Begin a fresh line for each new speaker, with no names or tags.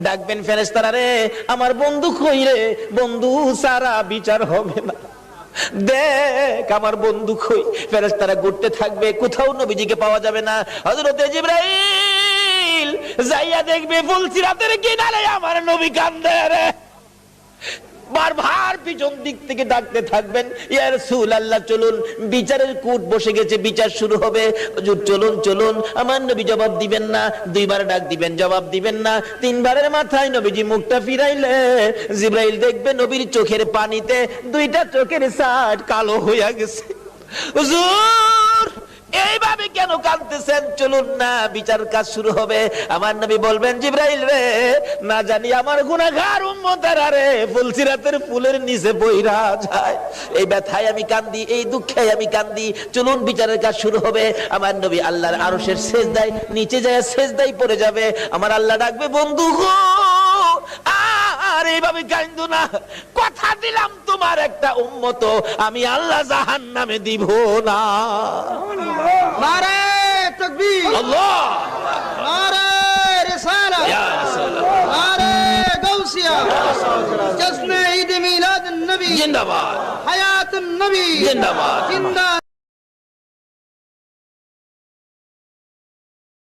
ডাকবেন ফেরেশতারা, রে আমার বন্ধু কই রে? বন্ধু সারা বিচার হবে না, দেখ আমার বন্ধু কই। ফেরেশতারা ঘুরতে থাকবে, কোথাও নবীজিকে পাওয়া যাবে না। হযরতে জিবরাইল যাইয়া দেখবে ফুলসিরাতের কিনারে আমার নবী কান্দে রে। বারবার পিছন দিক থেকে ডাকতে থাকবেন, ইয়া রাসূলুল্লাহ চলুন, বিচারের কোর্ট বসে গেছে, বিচার শুরু হবে, হুজুর চলুন চলুন। আমার নবী জবাব দিবেন না, দুইবার ডাক দিবেন জবাব দিবেন না, তিনবারের মাথায় নবীজি মুখটা ফিরাইলে জিবরাইল দেখবে নবীর চোখের পানিতে দুইটা চোখের সাইড কালো হইয়া গেছে। হুজুর এইভাবে কেন কাঁদতেছেন? চলুন না, বিচার কাজ শুরু হবে। আমার নবী বলবেন, জিবরাইল রে, না জানি আমার গুনাহগার উম্মতেরা রে ফুলসিরাতের ফুলের নিচে বইরা যায়, এই ব্যথায় আমি কান্দি, এই দুঃখে আমি কান্দি। চলুন বিচারের কাজ শুরু হবে। আমার নবী আল্লাহর আরশের সেজদায় নিচে যায়, সেজদায় পড়ে যাবে। আমার আল্লাহ ডাকবে, বন্ধু গো আর এইভাবে কান্দো না, কথা দিলাম তোমার একটা উম্মত আমি আল্লাহ জাহান্নামে দিব না।
নারে তাকবীর,
আল্লাহ,
নারে রিসালাত,
ইয়া রাসূলুল্লাহ,
নারে গাউসিয়া, জশ্নে ঈদ মিলাদ নবী
জিন্দাবাদ,
হায়াতুন নবী
জিন্দাবাদ।
জিন্দা।